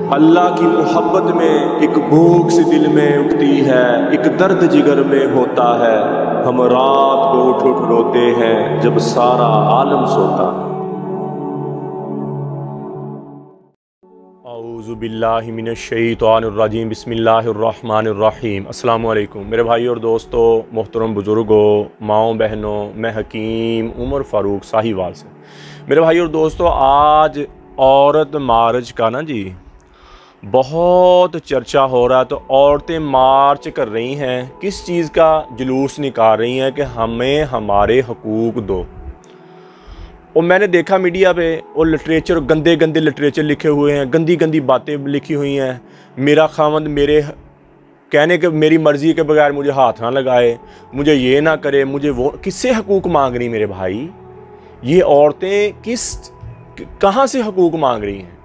अल्लाह की मोहब्बत में एक भूख सी दिल में उठती है, एक दर्द जिगर में होता है। हम रात को उठ उठ रोते हैं जब सारा आलम सोता। औज़ु बिल्लाहि मिनश्शैतानिर्रजीम, बिस्मिल्लाहिर्रहमानिर्रहीम। अस्सलामु अलैकुम मेरे भाई और दोस्तों, मोहतरम बुज़ुर्गों, माओं बहनों, मैं हकीम उमर फ़ारूक साहिवाल से। मेरे भाई और दोस्तों, आज औरत मार्च का ना जी बहुत चर्चा हो रहा है। तो औरतें मार्च कर रही हैं, किस चीज़ का जुलूस निकाल रही हैं कि हमें हमारे हकूक़ दो। और मैंने देखा मीडिया पे वो लिटरेचर, गंदे गंदे लिटरेचर लिखे हुए हैं, गंदी गंदी बातें लिखी हुई हैं। मेरा खामद मेरे कहने के, मेरी मर्ज़ी के बगैर मुझे हाथ ना लगाए, मुझे ये ना करे, मुझे वो। किससे हकूक़ मांग रही मेरे भाई? ये औरतें कहाँ से हकूक़ मांग रही हैं?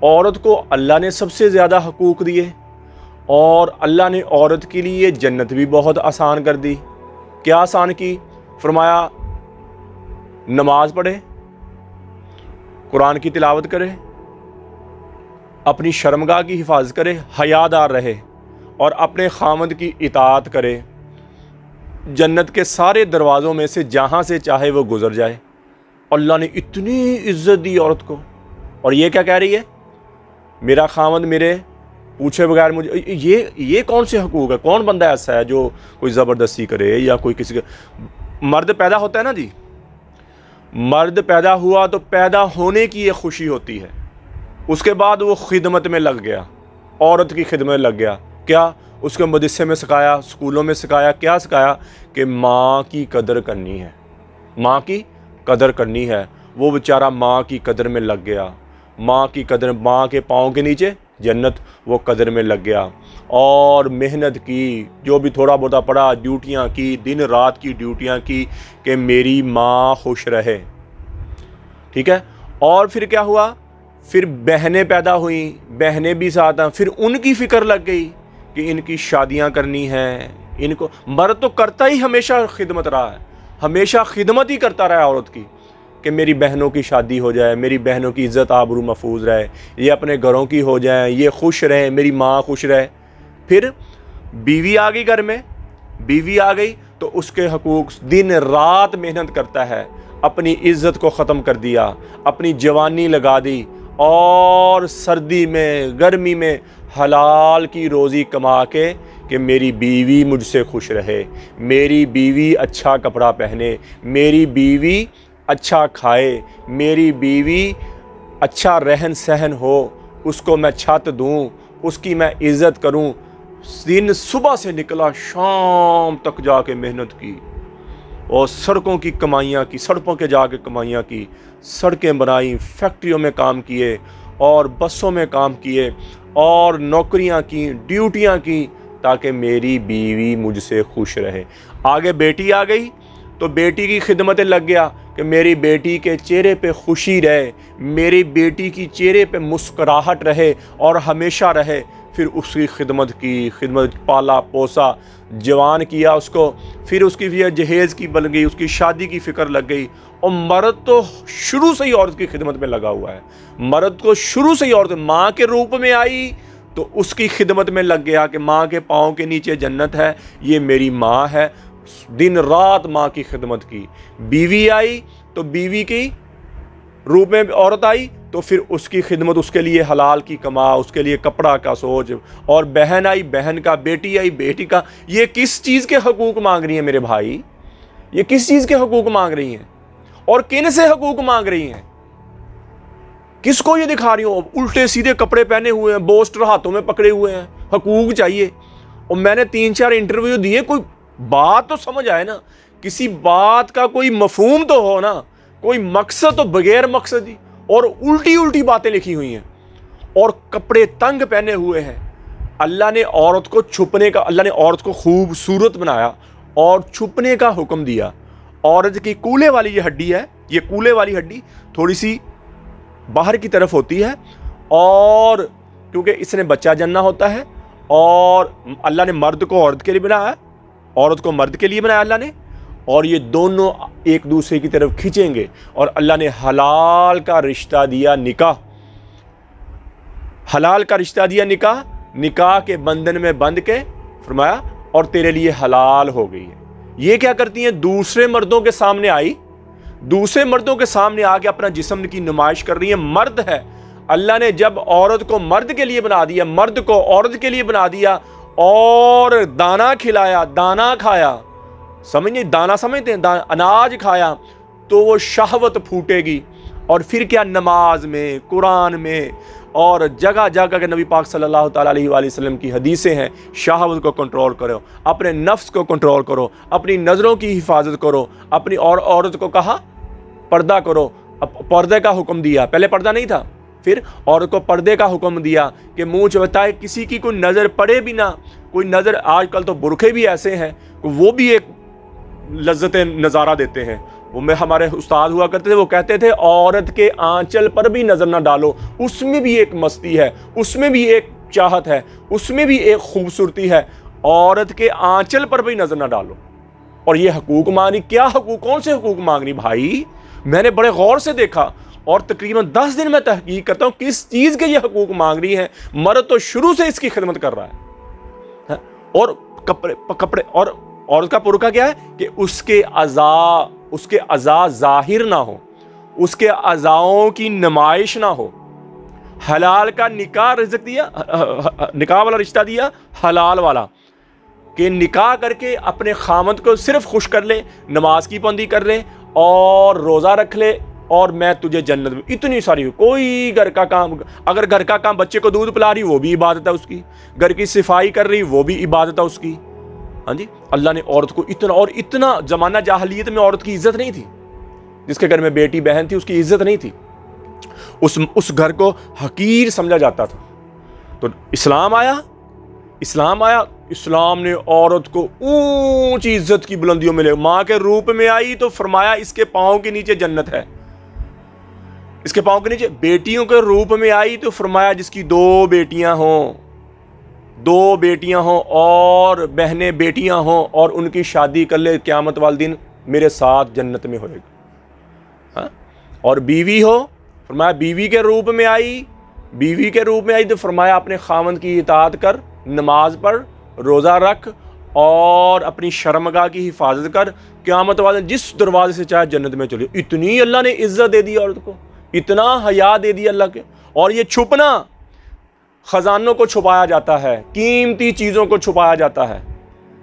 औरत को अल्लाह ने सबसे ज़्यादा हकूक़ दिए और अल्लाह ने औरत के लिए जन्नत भी बहुत आसान कर दी। क्या आसान की? फरमाया नमाज पढ़े, कुरान की तिलावत करे, अपनी शर्मगाह की हिफाजत करे, हयादार रहे और अपने खामद की इताअत करे। जन्नत के सारे दरवाज़ों में से जहाँ से चाहे वो गुज़र जाए। अल्लाह ने इतनी इज़्ज़त दी औरत को। और ये क्या कह रही है? मेरा खामद मेरे पूछे बगैर मुझे। ये कौन से हकूक़ है? कौन बंदा ऐसा है जो कोई ज़बरदस्ती करे या कोई किसी का। मर्द पैदा होता है ना जी, मर्द पैदा हुआ तो पैदा होने की ये खुशी होती है। उसके बाद वो खिदमत में लग गया, औरत की खिदमत में लग गया। क्या उसके मदरसे में सिखाया, स्कूलों में सिखाया? क्या सिखाया? कि माँ की कदर करनी है, माँ की कदर करनी है। वो बेचारा माँ की कदर में लग गया, माँ की कदर, माँ के पाँव के नीचे जन्नत, वो कदर में लग गया और मेहनत की, जो भी थोड़ा बहुत पढ़ा, ड्यूटियाँ की, दिन रात की ड्यूटियाँ की कि मेरी माँ खुश रहे। ठीक है। और फिर क्या हुआ? फिर बहनें पैदा हुई, बहनें भी साथ हैं। फिर उनकी फ़िक्र लग गई कि इनकी शादियाँ करनी हैं। इनको मर्द तो करता ही हमेशा खिदमत रहा है, हमेशा खिदमत ही करता रहा औरत की कि मेरी बहनों की शादी हो जाए, मेरी बहनों की इज़्ज़त आबरू महफूज रहे, ये अपने घरों की हो जाए, ये खुश रहें, मेरी माँ खुश रहे। फिर बीवी आ गई घर में, बीवी आ गई तो उसके हकूक़, दिन रात मेहनत करता है, अपनी इज़्ज़त को ख़त्म कर दिया, अपनी जवानी लगा दी और सर्दी में गर्मी में हलाल की रोज़ी कमा के कि मेरी बीवी मुझसे खुश रहे, मेरी बीवी अच्छा कपड़ा पहने, मेरी बीवी अच्छा खाए, मेरी बीवी अच्छा रहन सहन हो, उसको मैं छत दूँ, उसकी मैं इज़्ज़त करूँ। दिन सुबह से निकला, शाम तक जाके मेहनत की और सड़कों की कमाइयाँ की, सड़कों के जाके कमाइयाँ की, सड़कें बनाई, फैक्ट्रियों में काम किए और बसों में काम किए और नौकरियाँ की, ड्यूटियाँ की, ताकि मेरी बीवी मुझसे खुश रहे। आगे बेटी आ गई तो बेटी की खिदमत लग गया कि मेरी बेटी के चेहरे पे खुशी रहे, मेरी बेटी की चेहरे पे मुस्कुराहट रहे और हमेशा रहे। फिर उसकी खिदमत पाला पोसा, जवान किया उसको, फिर उसकी जहेज़ की बन गई, उसकी शादी की फ़िक्र लग गई। और मर्द तो शुरू से ही औरत की खिदमत में लगा हुआ है। मर्द को शुरू से ही औरत माँ के रूप में आई तो उसकी खिदमत में लग गया कि माँ के पाँव के नीचे जन्नत है, ये मेरी माँ है। दिन रात माँ की खिदमत की। बीवी आई तो बीवी की रूप में औरत आई तो फिर उसकी खिदमत, उसके लिए हलाल की कमा, उसके लिए कपड़ा का सोच। और बहन आई, बहन का, बेटी आई, बेटी का। ये किस चीज़ के हकूक़ मांग रही हैं मेरे भाई? ये किस चीज़ के हकूक़ मांग रही हैं और किन से हकूक़ मांग रही हैं? किसको ये दिखा रही हो? उल्टे सीधे कपड़े पहने हुए हैं, बोस्टर हाथों में पकड़े हुए हैं, हकूक़ चाहिए। और मैंने 3-4 इंटरव्यू दिए, कोई बात तो समझ आए ना, किसी बात का कोई मफहूम तो हो ना, कोई मकसद तो बगैर मकसद ही और उल्टी उल्टी बातें लिखी हुई हैं और कपड़े तंग पहने हुए हैं। अल्लाह ने औरत को छुपने का, अल्लाह ने औरत को खूबसूरत बनाया और छुपने का हुक्म दिया। औरत की कूल्हे वाली ये हड्डी है, ये कूल्हे वाली हड्डी थोड़ी सी बाहर की तरफ होती है और क्योंकि इसने बच्चा जन्ना होता है और अल्लाह ने मर्द को औरत के लिए बनाया, औरत को मर्द के लिए बनाया अल्लाह ने, और ये दोनों एक दूसरे की तरफ खींचेंगे और अल्लाह ने हलाल का रिश्ता दिया, निकाह। हलाल का रिश्ता दिया निकाह, निकाह के बंधन में बंध के फरमाया और तेरे लिए हलाल हो गई है। ये क्या करती हैं, दूसरे मर्दों के सामने आई, दूसरे मर्दों के सामने आके अपना जिस्म की नुमाइश कर रही है। मर्द है, अल्लाह ने जब औरत को मर्द के लिए बना दिया, मर्द को औरत के लिए बना दिया और दाना खिलाया, दाना खाया, समझिए दाना समझते हैं, अनाज खाया, तो वो शहवत फूटेगी। और फिर क्या, नमाज में, कुरान में और जगह जगह के नबी पाक सल्लल्लाहु अलैहि वसल्लम की हदीसें हैं, शहवत को कंट्रोल करो, अपने नफ्स को कंट्रोल करो, अपनी नज़रों की हिफाजत करो, अपनी और औरत को कहा पर्दा करो, पर्दे का हुक्म दिया, पहले पर्दा नहीं था, फिर औरत को पर्दे का हुक्म दिया कि मुंह चबताए, किसी की कोई नज़र पड़े भी ना, कोई नज़र, आजकल तो बुरखे भी ऐसे हैं, वो भी एक लज्जत नज़ारा देते हैं। वो में हमारे उस्ताद हुआ करते थे, वो कहते थे औरत के आंचल पर भी नज़र ना डालो, उसमें भी एक मस्ती है, उसमें भी एक चाहत है, उसमें भी एक खूबसूरती है, औरत के आंचल पर भी नज़र ना डालो। और ये हकूक मांगनी, क्या हकूक, कौन से हकूक मांगनी भाई, मैंने बड़े गौर से देखा और तकरीबन 10 दिन में तहकीक करता हूँ किस चीज़ के ये हकूक मांग रही है। मर्द तो शुरू से इसकी खिदमत कर रहा है। और कपड़े और औरत का पुरखा क्या है कि उसके अज़ा जाहिर ना हो, उसके अज़ाओं की नुमाइश ना हो। हलाल का निकाह रिज़्क दिया, निकाह वाला रिश्ता दिया हलाल वाला, कि निकाह करके अपने खामद को सिर्फ खुश कर ले, नमाज की पाबंदी कर ले और रोज़ा रख ले और मैं तुझे जन्नत में। इतनी सारी, कोई घर का काम, अगर घर का काम, बच्चे को दूध पिला रही वो भी इबादत है उसकी, घर की सफाई कर रही वो भी इबादत है उसकी। हाँ जी, अल्लाह ने औरत को इतना, और इतना ज़माना जाहिलियत में औरत की इज्जत नहीं थी, जिसके घर में बेटी बहन थी उसकी इज्जत नहीं थी, उस घर को हकीर समझा जाता था। तो इस्लाम आया, इस्लाम ने औरत को ऊंची इज्जत की बुलंदियों में ले, माँ के रूप में आई तो फरमाया इसके पाँव के नीचे जन्नत है, इसके पाँव के नीचे। बेटियों के रूप में आई तो फरमाया जिसकी 2 बेटियां हों और बहनें बेटियां हों और उनकी शादी कर ले, क़यामत वाले दिन मेरे साथ जन्नत में होएगा। हाँ? और बीवी हो, फरमाया बीवी के रूप में आई तो फरमाया अपने खामन की इताअत कर, नमाज पढ़, रोज़ा रख और अपनी शर्मगाह की हिफाजत कर, क़यामत वाले जिस दरवाजे से चाहे जन्नत में चले। इतनी अल्लाह ने इज्जत दे दी औरत को, इतना हया दे दिया अल्लाह के। और ये छुपना, खजानों को छुपाया जाता है, कीमती चीज़ों को छुपाया जाता है।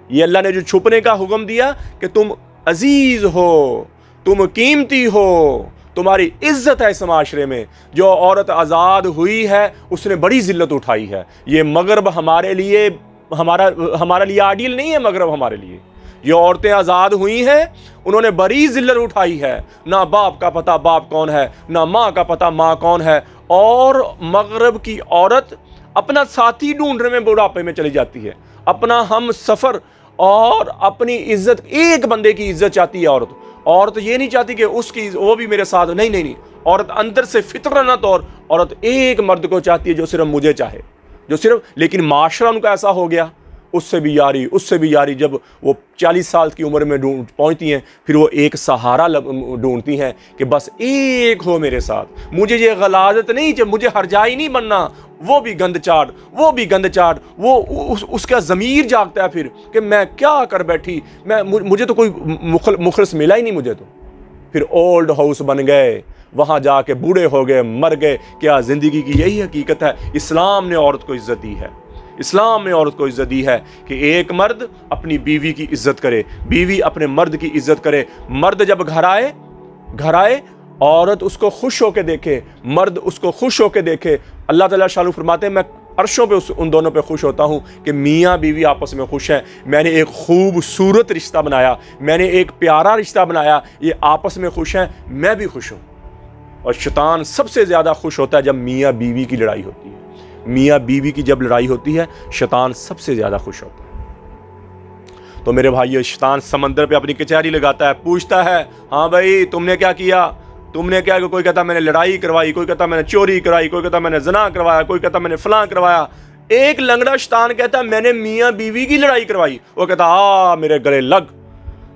ये अल्लाह ने जो छुपने का हुक्म दिया कि तुम अजीज़ हो, तुम कीमती हो, तुम्हारी इज्जत है इस माशरे में। जो औरत आज़ाद हुई है उसने बड़ी जिल्लत उठाई है। ये मगरब हमारे लिए, हमारा लिए आइडियल नहीं है मगरब हमारे लिए। ये औरतें आज़ाद हुई हैं, उन्होंने बड़ी जिल्लत उठाई है। ना बाप का पता बाप कौन है, ना माँ का पता माँ कौन है। और मगरब की औरत अपना साथी ढूंढने में बुढ़ापे में चली जाती है, अपना हम सफ़र और अपनी इज्जत, एक बंदे की इज्जत चाहती है औरत। औरत ये नहीं चाहती कि उसकी वो भी मेरे साथ, नहीं। औरत अंदर से फितरत, और औरत एक मर्द को चाहती है जो सिर्फ मुझे चाहे, जो सिर्फ। लेकिन माशरा उनका ऐसा हो गया, उससे भी यारी। जब वो 40 साल की उम्र में पहुंचती हैं, फिर वो एक सहारा ढूंढती हैं कि बस एक हो मेरे साथ, मुझे ये गलाजत नहीं, जब मुझे हरजाई नहीं बनना, वो भी गंद चाट। वो उसका ज़मीर जागता है फिर कि मैं क्या कर बैठी, मुझे तो कोई मुखलिस मिला ही नहीं मुझे तो। फिर ओल्ड हाउस बन गए, वहाँ जाके बूढ़े हो गए, मर गए। क्या ज़िंदगी की यही हकीकत है? इस्लाम ने औरत को इज्जत दी है, इस्लाम ने औरत को इज्जत दी है कि एक मर्द अपनी बीवी की इज्जत करे, बीवी अपने मर्द की इज्जत करे। मर्द जब घर आए औरत उसको खुश होकर देखे, मर्द उसको खुश होकर देखे। अल्लाह ताला शानू फरमाते हैं मैं अर्शों पे उन दोनों पे खुश होता हूँ कि मियाँ बीवी आपस में खुश हैं। मैंने एक खूबसूरत रिश्ता बनाया, मैंने एक प्यारा रिश्ता बनाया, ये आपस में खुश हैं, मैं भी खुश हूँ। और शैतान सबसे ज़्यादा खुश होता है जब मियाँ बीवी की लड़ाई होती है। मियाँ बीवी की जब लड़ाई होती है, शैतान सबसे ज़्यादा खुश होता है। तो मेरे भाइयों, शैतान समंदर पे अपनी कचहरी लगाता है, पूछता है हाँ भाई तुमने क्या किया, तुमने क्या। कोई कहता मैंने लड़ाई करवाई, कोई कहता मैंने चोरी कराई, कोई कहता मैंने ज़ना करवाया, कोई कहता मैंने फलां करवाया। एक लंगड़ा शैतान कहता मैंने मियाँ बीवी की लड़ाई करवाई। वो कहता मेरे गले लग,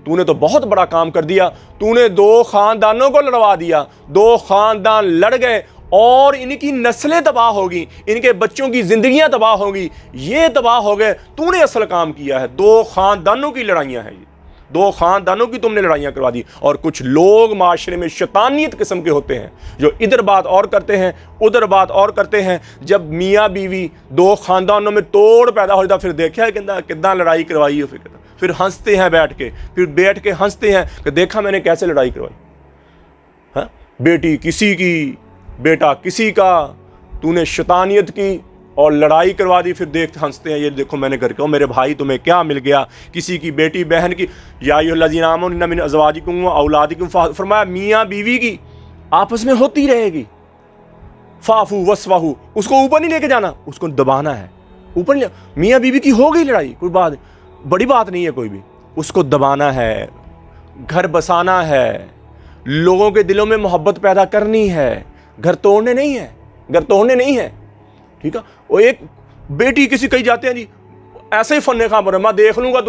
तूने तो बहुत बड़ा काम कर दिया, तूने 2 खानदानों को लड़वा दिया। 2 खानदान लड़ गए और इनकी नस्लें तबाह होगी, इनके बच्चों की जिंदगियां तबाह होगी, ये तबाह हो गए। तूने असल काम किया है। 2 खानदानों की लड़ाइयां हैं, ये 2 खानदानों की तुमने लड़ाइयां करवा दी। और कुछ लोग माशरे में शैतानियत किस्म के होते हैं जो इधर बात और करते हैं, उधर बात और करते हैं। जब मियाँ बीवी 2 खानदानों में तोड़ पैदा हो जाता, फिर देखा है कितना लड़ाई करवाई है, फिर हंसते हैं बैठ के हंसते हैं कि देखा मैंने कैसे लड़ाई करवाई। हाँ, बेटी किसी की, बेटा किसी का, तूने शैतानियत की और लड़ाई करवा दी, फिर हंसते हैं, ये देखो मैंने घर के। मेरे भाई तुम्हें क्या मिल गया, किसी की बेटी बहन की। या अय्युहल्लज़ीना आमनू इन्ना मिन अज़वाजिकुम व औलादिकुम, फरमाया मियाँ बीवी की आपस में होती रहेगी। फाफू वस्वाहू, उसको ऊपर नहीं लेके जाना, उसको दबाना है, ऊपर नहीं। मियाँ बीवी की हो गई लड़ाई, कोई बात बड़ी बात नहीं है, कोई भी उसको दबाना है, घर बसाना है, लोगों के दिलों में मोहब्बत पैदा करनी है, घर तोड़ने नहीं है। ठीक है। वो एक बेटी किसी कहीं जाते हैं जी, ऐसे ही फन्ने खां पर मैं देखूंगा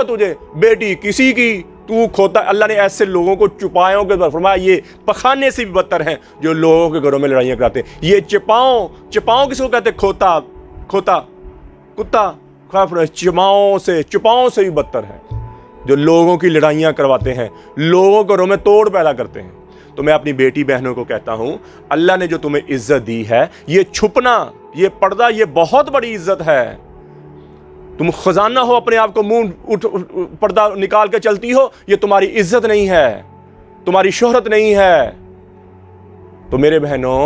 तुझे, बेटी किसी की, तू खोता। अल्लाह ने ऐसे लोगों को चुपायों के फरमाया, ये पखाने से भी बदतर हैं जो लोगों के घरों में लड़ाइयाँ कराते हैं। ये चिपाओं किसको कहते हैं? खोता, कुत्ता, चुपाओं से भी बदतर है जो लोगों की लड़ाइयाँ करवाते हैं, लोगों के घरों में तोड़ पैदा करते हैं। तो मैं अपनी बेटी बहनों को कहता हूं, अल्लाह ने जो तुम्हें इज्जत दी है, ये छुपना, ये पर्दा, ये बहुत बड़ी इज्जत है। तुम खजाना हो, अपने आप को मुंह पर्दा निकाल के चलती हो, ये तुम्हारी इज्जत नहीं है, तुम्हारी शोहरत नहीं है। तो मेरे बहनों,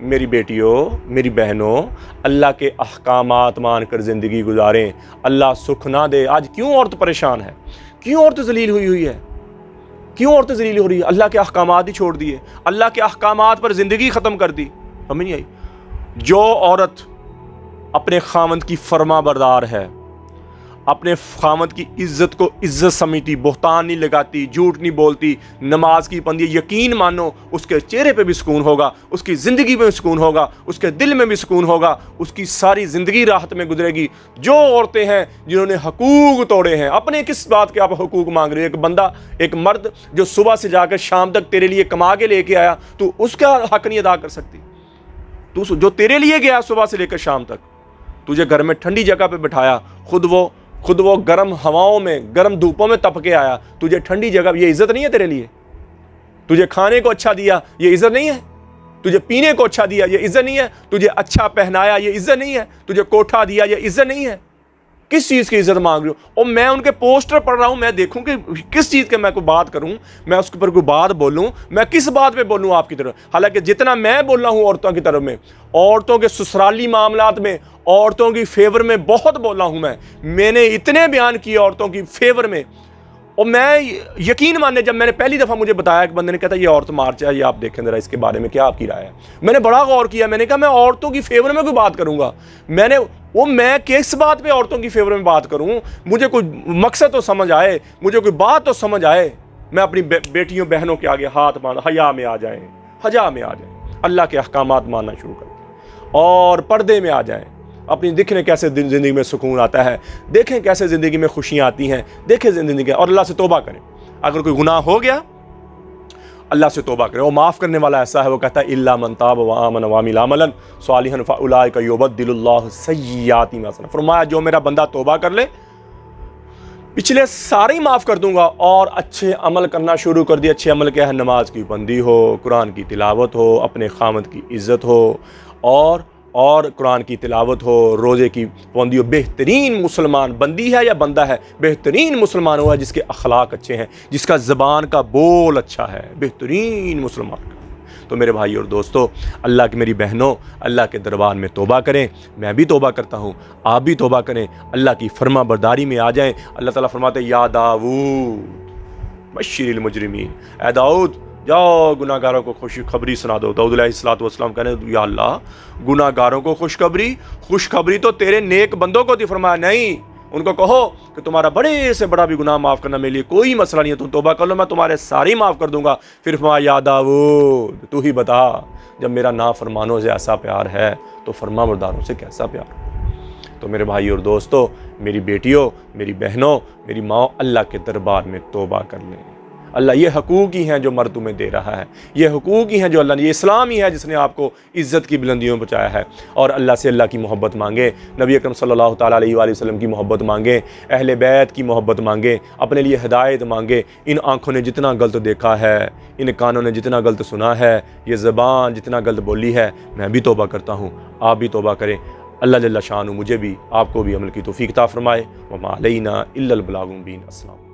मेरी बेटियों, मेरी बहनों, अल्लाह के अहकामात मानकर जिंदगी गुजारें। अल्लाह सुख ना दे। आज क्यों औरत परेशान है, क्यों औरत जलील हुई है, क्यों औरतें जलील हो रही है? अल्लाह के अहकामात ही छोड़ दिए, अल्लाह के अहकामात पर जिंदगी खत्म कर दी। हमें नहीं आई। जो औरत अपने खामद की फर्मा बरदार है, अपने खामद की इज्जत को इज्जत समझती, बोहतान नहीं लगाती, झूठ नहीं बोलती, नमाज की पाबंदी, यकीन मानो उसके चेहरे पे भी सुकून होगा, उसकी ज़िंदगी में भी सुकून होगा, उसके दिल में भी सुकून होगा, उसकी सारी ज़िंदगी राहत में गुजरेगी। जो औरतें हैं जिन्होंने हकूक़ तोड़े हैं, अपने किस बात के आप हकूक़ मांग रहे हो? एक बंदा, एक मर्द जो सुबह से जाकर शाम तक तेरे लिए कमा के लेके आया, तो उसका हक नहीं अदा कर सकती? तू जो तेरे लिए गया सुबह से लेकर शाम तक, तुझे घर में ठंडी जगह पे बिठाया, खुद वो गर्म हवाओं में, गर्म धूपों में तप के आया, तुझे ठंडी जगह, ये इज्जत नहीं है तेरे लिए? तुझे खाने को अच्छा दिया, ये इज्जत नहीं है? तुझे पीने को अच्छा दिया, ये इज्जत नहीं है? तुझे अच्छा पहनाया, ये इज्जत नहीं है? तुझे कोठा दिया, ये इज्जत नहीं है? किस चीज़ की इज्जत मांग रही हो? और मैं उनके पोस्टर पढ़ रहा हूँ, मैं देखूँ कि किस चीज़ के मैं कोई बात करूँ, मैं उसके ऊपर कोई बात बोलूँ, मैं किस बात पे बोलूँ आपकी तरफ? हालांकि जितना मैं बोल रहा हूँ औरतों की तरफ में, औरतों के ससुराली मामलात में, औरतों की फेवर में बहुत बोला हूँ। मैंने इतने बयान किए औरतों की फेवर में। और मैं यकीन मानने, जब मैंने पहली दफ़ा मुझे बताया, एक बंदे ने कहता ये औरत मार्च है, ये आप देखें ज़रा इसके बारे में क्या आपकी राय है। मैंने बड़ा गौर किया, मैंने कहा मैं औरतों की फेवर में कोई बात करूँगा, मैं किस बात पे औरतों की फेवर में बात करूँ? मुझे कोई मकसद तो समझ आए, मुझे कोई बात तो समझ आए। मैं अपनी बेटियों बहनों के आगे हाथ माना, हया में आ जाएँ, अल्लाह के अहकामात मानना शुरू कर दें और पर्दे में आ जाएँ। अपनी दिखने कैसे ज़िंदगी में सुकून आता है, देखें कैसे ज़िंदगी में खुशियाँ आती हैं, देखें ज़िंदगी, और अल्लाह से तौबा करें। अगर कोई गुनाह हो गया, अल्लाह से तौबा करें। वो माफ़ करने वाला ऐसा है, वो कहता है इल्ला मन ताब व आमन व अमिल अमलन सालिहन फउलाइका युबद्दिलुल्लाहु सय्यिआतिहिम हसना। फरमाया जो मेरा बंदा तौबा कर ले, पिछले सारे ही माफ़ कर दूंगा और अच्छे अमल करना शुरू कर दिया। अच्छे अमल क्या है? नमाज की पाबंदी हो, कुरान की तिलावत हो, अपने खामद की इज़्ज़त हो, और कुरान की तिलावत हो, रोज़े की पाबंदी हो। बेहतरीन मुसलमान बंदी है या बंदा है? बेहतरीन मुसलमान हुआ जिसके अखलाक अच्छे हैं, जिसका ज़बान का बोल अच्छा है, बेहतरीन मुसलमान। तो मेरे भाई और दोस्तों, अल्लाह की मेरी बहनों, अल्लाह के दरबार में तौबा करें। मैं भी तौबा करता हूँ, आप भी तौबा करें, अल्लाह की फर्मा बरदारी में आ जाएं। अल्लाह ताला फरमाते या दाऊद बश्शिरिल मुजरिमीन, ऐ दाऊद जाओ गुनाहगारों को खुशखबरी सुना दो। दाऊद अलैहिस्सलाम कहने या अल्लाह गुनाहगारों को खुशखबरी तो तेरे नेक बंदों को थी। फरमाया नहीं, उनको कहो कि तुम्हारा बड़े से बड़ा भी गुनाह माफ़ करना मेरे लिए कोई मसला नहीं है, तुम तौबा कर लो, मैं तुम्हारे सारे माफ़ कर दूंगा। फिर फरमाया या दाऊद तू ही बता, जब मेरा नाफरमानों से ऐसा प्यार है तो फरमाबरदारों से कैसा प्यार। तो मेरे भाई और दोस्तों, मेरी बेटियों, मेरी बहनों, मेरी माँ, अल्लाह के दरबार में तौबा कर लें, अल्लाह ये हकूक़ ही हैं जो मर्द तुम्हें दे रहा है, ये हकूक़ ही हैं जो अल्लाह ने, ये इस्लाम ही है जिसने आपको इज़्ज़त की बुलंदियों में पहुँचाया है। और अल्लाह से अल्लाह की मोहब्बत मांगे, नबी अकरम सल्लल्लाहु तआला अलैहि वसल्लम की मोहब्बत मांगे, अहले बैत की मोहब्बत मांगे, अपने लिए हिदायत मांगे। इन आँखों ने जितना गलत देखा है, इन कानों ने जितना गलत सुना है, ये ज़बान जितना गलत बोली है, मैं भी तौबा करता हूँ, आप भी तौबा करें। अल्लाह जल्ल शान मुझे भी आपको भी अमल की तौफीक अता फरमाए। वमा अलैना इल्लल बलागुल मुबीन। अस्सलाम।